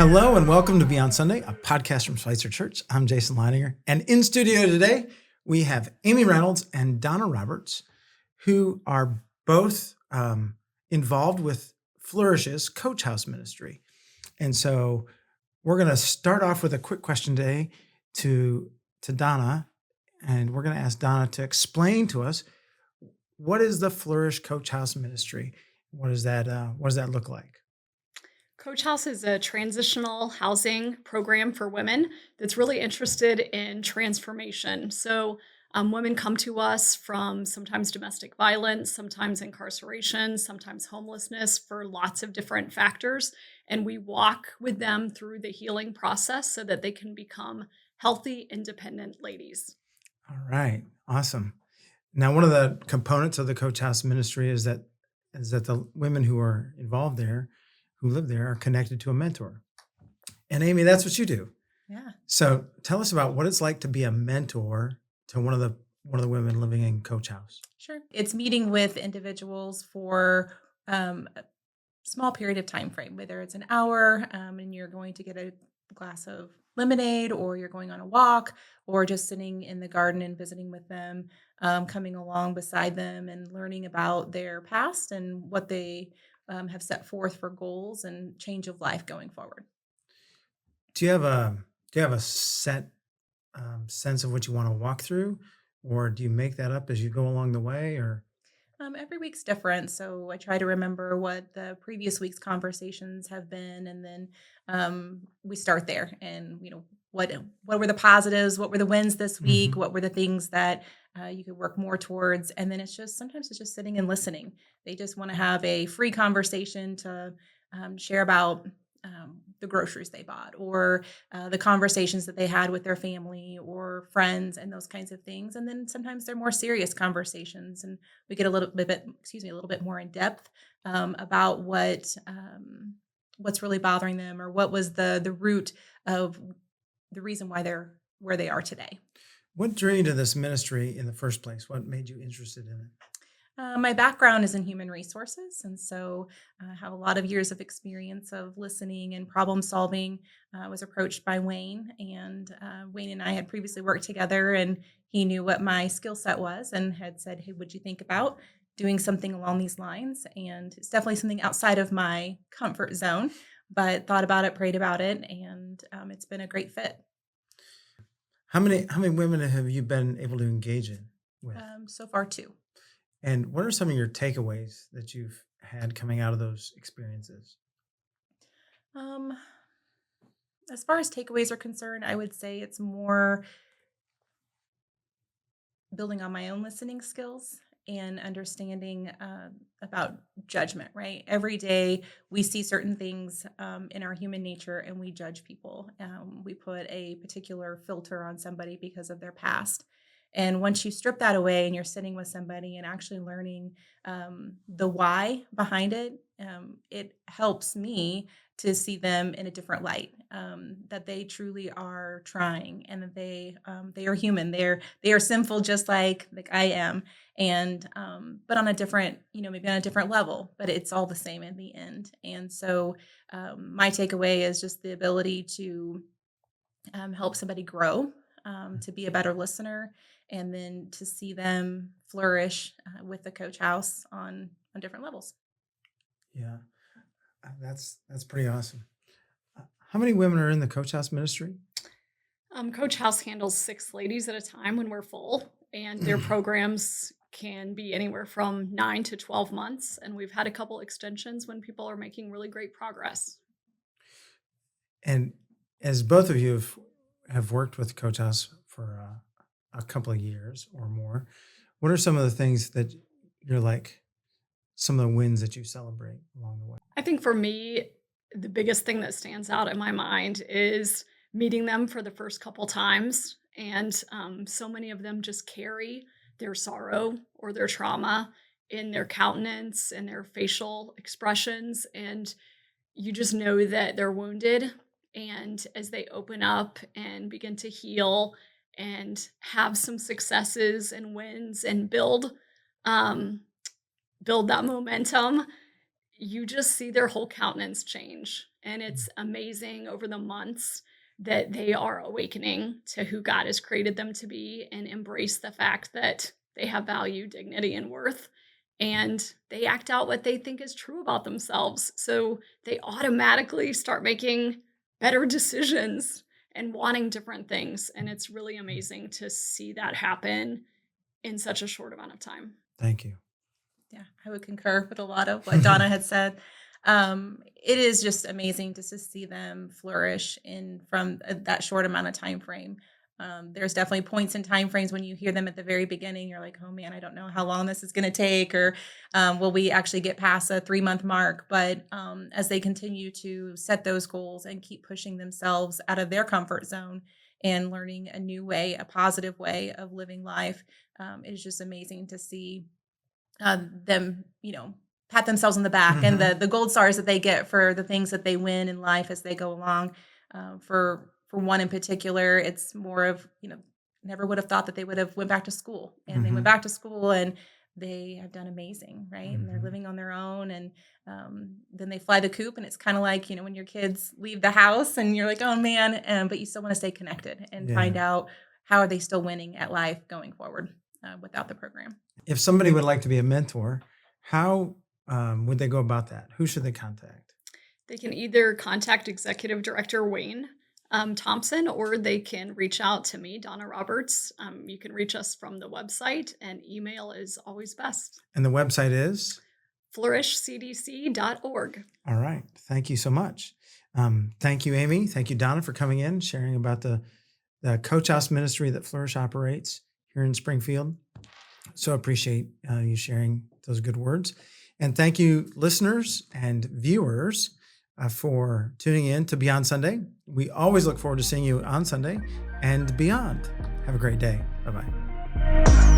Hello and welcome to Beyond Sunday, a podcast from Schweitzer Church. I'm Jason Leininger, and in studio today we have Amy Reynolds and Donna Roberts, who are both involved with Flourish's Coach House Ministry. And so we're going to start off with a quick question today to Donna, and we're going to ask Donna to explain to us, what is the Flourish Coach House Ministry? What does that look like? Coach House is a transitional housing program for women that's really interested in transformation. So, women come to us from sometimes domestic violence, sometimes incarceration, sometimes homelessness for lots of different factors. And we walk with them through the healing process so that they can become healthy, independent ladies. All right, awesome. Now, one of the components of the Coach House Ministry is that the women who are involved there, who live there, are connected to a mentor. And Amy, that's what you do. Yeah. So tell us about what it's like to be a mentor to one of the women living in Coach House. Sure. It's meeting with individuals for a small period of time frame, whether it's an hour and you're going to get a glass of lemonade, or you're going on a walk, or just sitting in the garden and visiting with them, coming along beside them and learning about their past and what they have set forth for goals and change of life going forward. Do you have a set sense of what you want to walk through, or do you make that up as you go along the way? Or Every week's different, so I try to remember what the previous week's conversations have been, and then we start there. And what were the positives? What were the wins this week? Mhm. What were the things that you could work more towards? And then sometimes it's just sitting and listening. They just want to have a free conversation to share about the groceries they bought, or the conversations that they had with their family or friends, and those kinds of things. And then sometimes they're more serious conversations, and we get a little bit more in depth about what's really bothering them, or what was the root of the reason why they're where they are today. what drew you to this ministry in the first place? What made you interested in it? My background is in human resources, and so I have a lot of years of experience of listening and problem solving. I was approached by Wayne, and Wayne and I had previously worked together, and he knew what my skill set was and had said, "Hey, would you think about doing something along these lines?" And it's definitely something outside of my comfort zone, but thought about it, prayed about it, and it's been a great fit. How many women have you been able to engage in with? So far, too. And what are some of your takeaways that you've had coming out of those experiences? Um, as far as takeaways are concerned, I would say it's more building on my own listening skills and understanding about judgment, right? Every day we see certain things in our human nature, and we judge people. We put a particular filter on somebody because of their past. And once you strip that away and you're sitting with somebody and actually learning the why behind it, it helps me to see them in a different light. That they truly are trying, and that they are human. They are sinful just like I am, and but on a different, maybe on a different level, but it's all the same in the end. And so my takeaway is just the ability to help somebody grow, to be a better listener, and then to see them flourish with the Coach House on different levels. Yeah, that's pretty awesome. How many women are in the Coach House ministry? Coach House handles 6 ladies at a time when we're full, and their programs can be anywhere from 9 to 12 months. And we've had a couple extensions when people are making really great progress. And as both of you have worked with Coach House for a couple of years or more, what are some of the things that you're like, some of the wins that you celebrate along the way? I think for me, the biggest thing that stands out in my mind is meeting them for the first couple times. And so many of them just carry their sorrow or their trauma in their countenance and their facial expressions. And you just know that they're wounded. And as they open up and begin to heal and have some successes and wins and um, build that momentum, you just see their whole countenance change. And it's amazing over the months that they are awakening to who God has created them to be and embrace the fact that they have value, dignity, and worth. And they act out what they think is true about themselves. So they automatically start making better decisions and wanting different things. And it's really amazing to see that happen in such a short amount of time. Thank you. Yeah, I would concur with a lot of what Donna had said. It is just amazing just to see them flourish from that short amount of time frame. There's definitely points in time frames when you hear them at the very beginning, you're like, oh man, I don't know how long this is going to take, or will we actually get past a 3-month mark? But as they continue to set those goals and keep pushing themselves out of their comfort zone and learning a new way, a positive way of living life, it's just amazing to see them, pat themselves on the back and the gold stars that they get for the things that they win in life as they go along. For one in particular, it's more of, never would have thought that they would have went back to school, and they went back to school and they have done amazing, right? And they're living on their own, and then they fly the coop, and it's kind of like, when your kids leave the house and you're like, oh man, but you still want to stay connected and find out how are they still winning at life going forward without the program. If somebody would like to be a mentor, how would they go about that? Who should they contact? They can either contact Executive Director Wayne Thompson, or they can reach out to me, Donna Roberts. You can reach us from the website, and email is always best. And the website is? flourishcdc.org. All right. Thank you so much. Thank you, Amy. Thank you, Donna, for coming in, sharing about the Coach House ministry that Flourish operates here in Springfield. So appreciate you sharing those good words. And thank you, listeners and viewers, for tuning in to Beyond Sunday. We always look forward to seeing you on Sunday and beyond. Have a great day. Bye-bye.